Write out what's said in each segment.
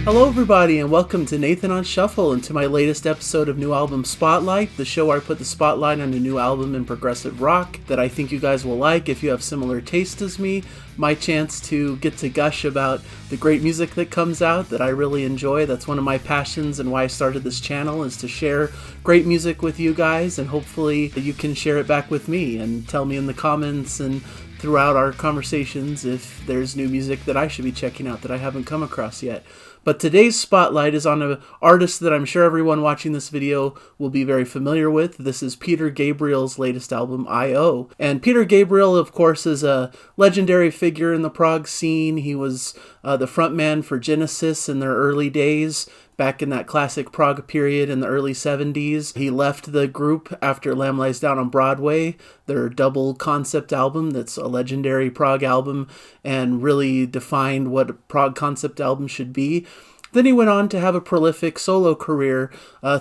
Hello everybody and welcome to Nathan on Shuffle and to my latest episode of New Album Spotlight, the show where I put the spotlight on a new album in progressive rock that I think you guys will like if you have similar taste as me. My chance to get to gush about the great music that comes out that I really enjoy. That's one of my passions and why I started this channel, is to share great music with you guys, and hopefully you can share it back with me and tell me in the comments and throughout our conversations if there's new music that I should be checking out that I haven't come across yet. But today's spotlight is on an artist that I'm sure everyone watching this video will be very familiar with. This is Peter Gabriel's latest album, I.O. And Peter Gabriel, of course, is a legendary figure in the prog scene. He was the frontman for Genesis in their early days, back in that classic prog period in the early 70s. He left the group after Lamb Lies Down on Broadway, their double concept album that's a legendary prog album and really defined what a prog concept album should be. Then he went on to have a prolific solo career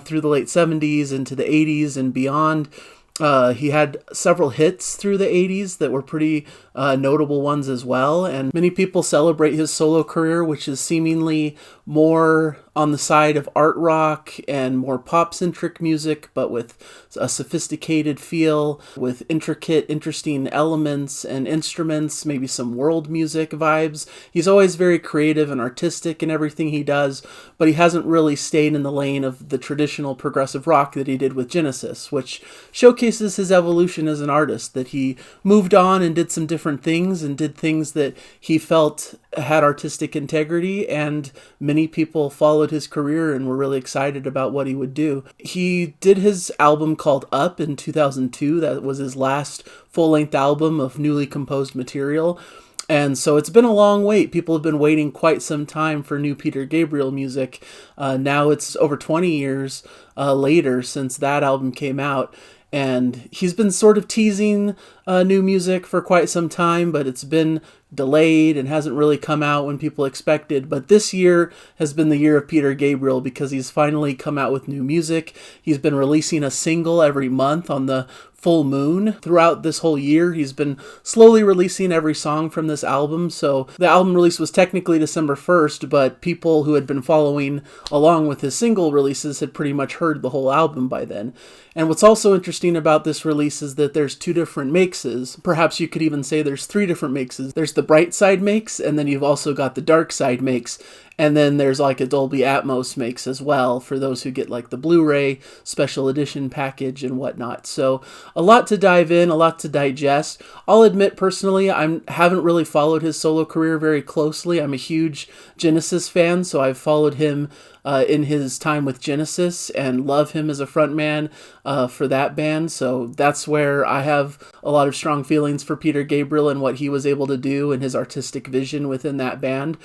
through the late 70s into the 80s and beyond. He had several hits through the 80s that were pretty notable ones as well, and many people celebrate his solo career, which is seemingly more on the side of art rock and more pop-centric music, but with a sophisticated feel, with intricate, interesting elements and instruments, maybe some world music vibes. He's always very creative and artistic in everything he does, but he hasn't really stayed in the lane of the traditional progressive rock that he did with Genesis, which showcases his evolution as an artist, that he moved on and did some different things and did things that he felt had artistic integrity, and many people followed his career and were really excited about what he would do. He did his album called Up in 2002. That was his last full-length album of newly composed material. And so it's been a long wait. People have been waiting quite some time for new Peter Gabriel music. Now it's over 20 years later since that album came out. And he's been sort of teasing new music for quite some time, but it's been delayed and hasn't really come out when people expected. But this year has been the year of Peter Gabriel because he's finally come out with new music. He's been releasing a single every month on the full moon throughout this whole year. He's been slowly releasing every song from this album. So the album release was technically December 1st, but people who had been following along with his single releases had pretty much heard the whole album by then. And what's also interesting about this release is that there's two different mixes. Perhaps you could even say there's three different mixes. There's the bright side mix, and then you've also got the dark side mix. And then there's like a Dolby Atmos mix as well for those who get like the Blu-ray special edition package and whatnot. So a lot to dive in, a lot to digest. I'll admit personally, I haven't really followed his solo career very closely. I'm a huge Genesis fan, so I've followed him in his time with Genesis and love him as a frontman for that band. So that's where I have a lot of strong feelings for Peter Gabriel and what he was able to do and his artistic vision within that band.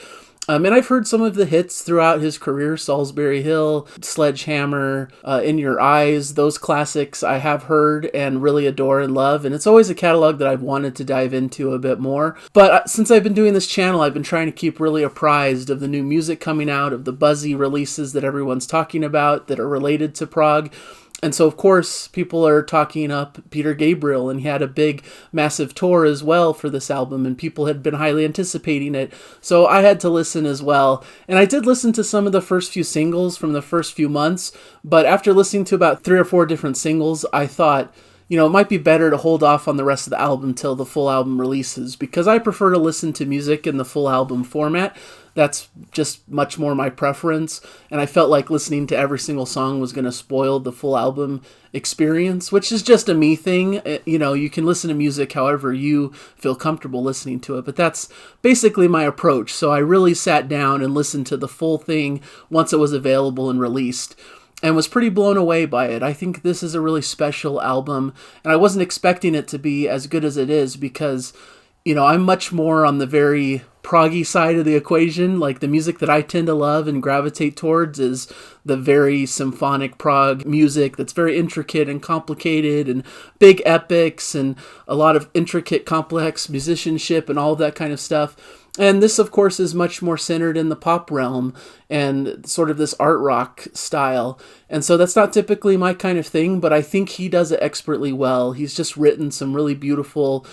And I've heard some of the hits throughout his career, Salisbury Hill, Sledgehammer, In Your Eyes, those classics I have heard and really adore and love. And it's always a catalog that I've wanted to dive into a bit more. But since I've been doing this channel, I've been trying to keep really apprised of the new music coming out, of the buzzy releases that everyone's talking about that are related to prog. And so, of course, people are talking up Peter Gabriel, and he had a big, massive tour as well for this album, and people had been highly anticipating it. So I had to listen as well. And I did listen to some of the first few singles from the first few months, but after listening to about 3 or 4 different singles, I thought, you know, it might be better to hold off on the rest of the album till the full album releases, because I prefer to listen to music in the full album format. That's just much more my preference, and I felt like listening to every single song was going to spoil the full album experience, which is just a me thing. You know, you can listen to music however you feel comfortable listening to it, but that's basically my approach. So I really sat down and listened to the full thing once it was available and released, and was pretty blown away by it. I think this is a really special album, and I wasn't expecting it to be as good as it is because, you know, I'm much more on the very proggy side of the equation. Like, the music that I tend to love and gravitate towards is the very symphonic prog music that's very intricate and complicated and big epics and a lot of intricate, complex musicianship and all that kind of stuff. And this, of course, is much more centered in the pop realm and sort of this art rock style. And so that's not typically my kind of thing, but I think he does it expertly well. He's just written some really beautiful,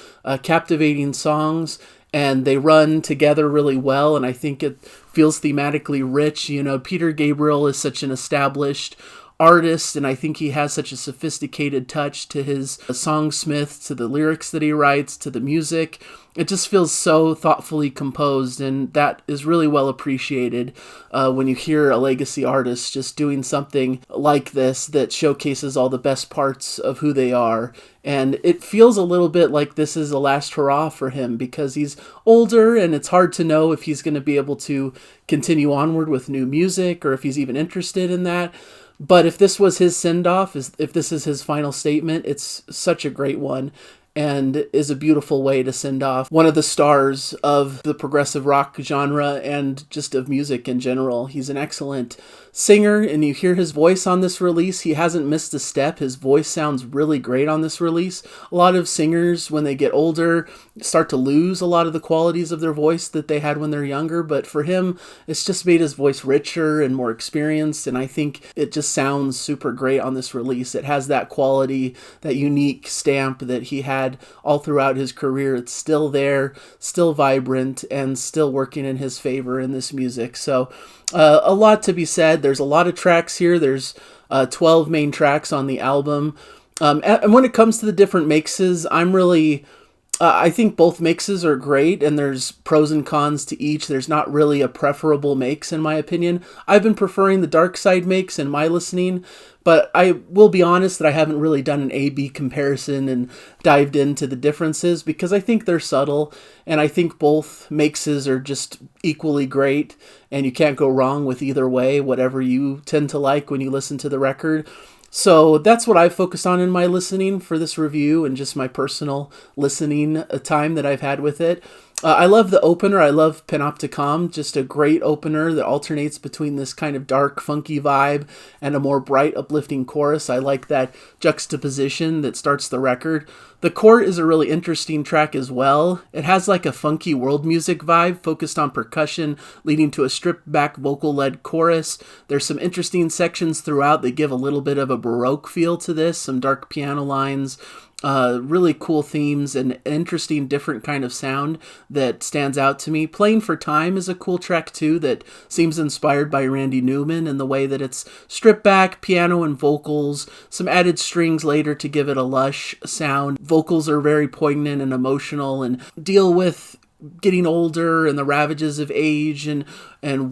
captivating songs. and they run together really well, and I think it feels thematically rich. Peter Gabriel is such an established artist, and I think he has such a sophisticated touch to his songsmith, to the lyrics that he writes, to the music. It just feels so thoughtfully composed, and that is really well appreciated when you hear a legacy artist just doing something like this that showcases all the best parts of who they are. And it feels a little bit like this is a last hurrah for him, because he's older and it's hard to know if he's going to be able to continue onward with new music or if he's even interested in that. But if this was his send-off, if this is his final statement, it's such a great one and is a beautiful way to send off one of the stars of the progressive rock genre and just of music in general. He's an excellent singer, and you hear his voice on this release. He hasn't missed a step. His voice sounds really great on this release. A lot of singers, when they get older, start to lose a lot of the qualities of their voice that they had when they're younger, but for him, it's just made his voice richer and more experienced, and I think it just sounds super great on this release. It has that quality, that unique stamp that he had all throughout his career. It's still there, still vibrant, and still working in his favor in this music. So a lot to be said. There's a lot of tracks here. There's 12 main tracks on the album. And when it comes to the different mixes, I think both mixes are great, and there's pros and cons to each. There's not really a preferable mix, in my opinion. I've been preferring the Dark Side mix in my listening, but I will be honest that I haven't really done an A-B comparison and dived into the differences, because I think they're subtle, and I think both mixes are just equally great, and you can't go wrong with either way, whatever you tend to like when you listen to the record. So that's what I've focused on in my listening for this review, and just my personal listening time that I've had with it. I love the opener. I love Panopticon, just a great opener that alternates between this kind of dark, funky vibe and a more bright, uplifting chorus. I like that juxtaposition that starts the record. The Court is a really interesting track as well. It has like a funky world music vibe focused on percussion, leading to a stripped-back vocal-led chorus. There's some interesting sections throughout that give a little bit of a Baroque feel to this, some dark piano lines, really cool themes, and an interesting different kind of sound that stands out to me. Playing for Time is a cool track too that seems inspired by Randy Newman in the way that it's stripped back, piano and vocals, some added strings later to give it a lush sound. Vocals are very poignant and emotional and deal with getting older and the ravages of age and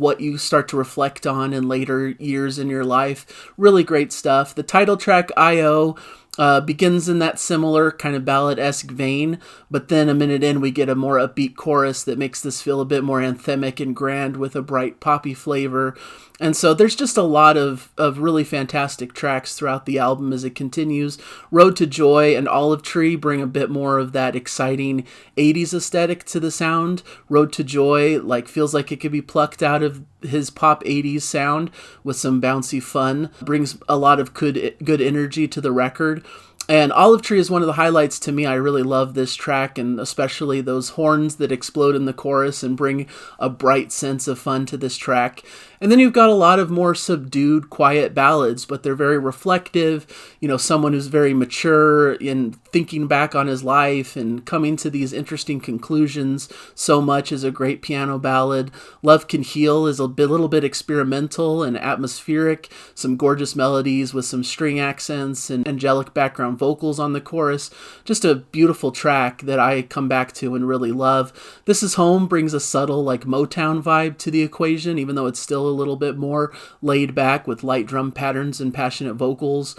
what you start to reflect on in later years in your life. Really great stuff. The title track, I.O., begins in that similar kind of ballad-esque vein, but then a minute in we get a more upbeat chorus that makes this feel a bit more anthemic and grand with a bright poppy flavor. And so there's just a lot of really fantastic tracks throughout the album as it continues. Road to Joy and Olive Tree bring a bit more of that exciting 80s aesthetic to the sound. Road to Joy feels like it could be plucked out of his pop 80s sound with some bouncy fun. Brings a lot of good energy to the record. And Olive Tree is one of the highlights to me. I really love this track, and especially those horns that explode in the chorus and bring a bright sense of fun to this track. And then you've got a lot of more subdued, quiet ballads, but they're very reflective. Someone who's very mature in thinking back on his life and coming to these interesting conclusions. So Much is a great piano ballad. Love Can Heal is a little bit experimental and atmospheric. Some gorgeous melodies with some string accents and angelic background vocals on the chorus. Just a beautiful track that I come back to and really love. This Is Home brings a subtle Motown vibe to the equation, even though it's still a little bit more laid back with light drum patterns and passionate vocals.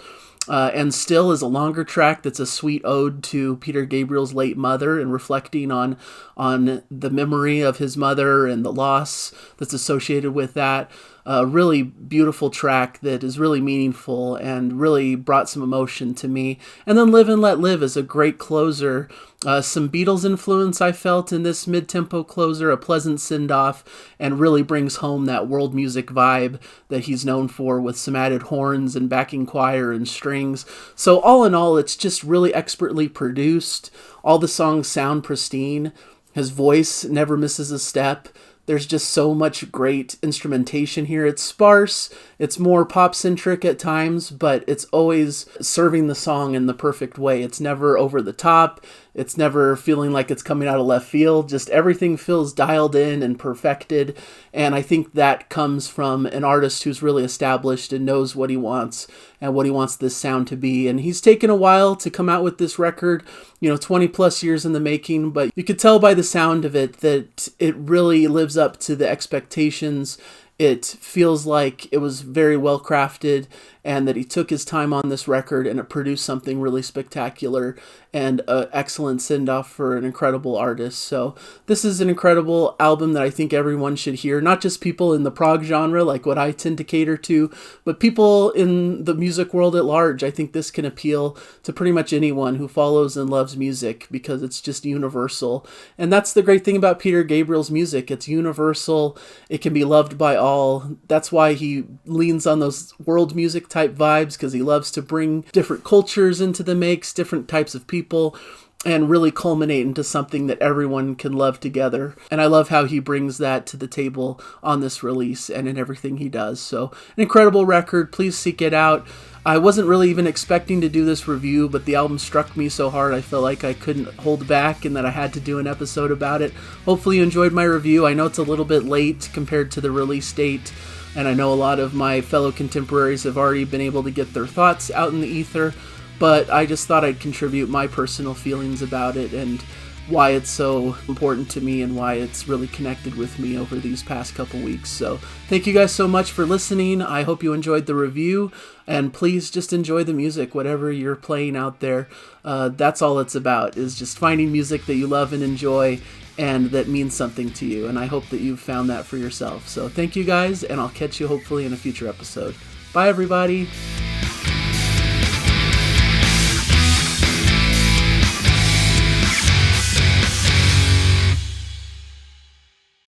And Still is a longer track that's a sweet ode to Peter Gabriel's late mother and reflecting on the memory of his mother and the loss that's associated with that. A really beautiful track that is really meaningful and really brought some emotion to me. And then Live and Let Live is a great closer. Some Beatles influence I felt in this mid-tempo closer, a pleasant send-off, and really brings home that world music vibe that he's known for with some added horns and backing choir and strings. So all in all, it's just really expertly produced. All the songs sound pristine. His voice never misses a step. There's just so much great instrumentation here. It's sparse, it's more pop-centric at times, but it's always serving the song in the perfect way. It's never over the top, It's never feeling like it's coming out of left field. Just everything feels dialed in and perfected. And I think that comes from an artist who's really established and knows what he wants and what he wants this sound to be. And he's taken a while to come out with this record, 20 plus years in the making, but you could tell by the sound of it that it really lives up to the expectations. It feels like it was very well crafted and that he took his time on this record and it produced something really spectacular and an excellent send-off for an incredible artist. So this is an incredible album that I think everyone should hear, not just people in the prog genre like what I tend to cater to, but people in the music world at large. I think this can appeal to pretty much anyone who follows and loves music because it's just universal. And that's the great thing about Peter Gabriel's music. It's universal. It can be loved by all. That's why he leans on those world music type vibes, because he loves to bring different cultures into the mix, different types of people, and really culminate into something that everyone can love together. And I love how he brings that to the table on this release and in everything he does. So an incredible record. Please seek it out. I wasn't really even expecting to do this review, but the album struck me so hard I felt like I couldn't hold back and that I had to do an episode about it. Hopefully you enjoyed my review. I know it's a little bit late compared to the release date, and I know a lot of my fellow contemporaries have already been able to get their thoughts out in the ether, but I just thought I'd contribute my personal feelings about it and why it's so important to me and why it's really connected with me over these past couple weeks. So thank you guys so much for listening. I hope you enjoyed the review, and please just enjoy the music, whatever you're playing out there. That's all it's about, is just finding music that you love and enjoy and that means something to you. And I hope that you've found that for yourself. So thank you guys, and I'll catch you hopefully in a future episode. Bye, everybody.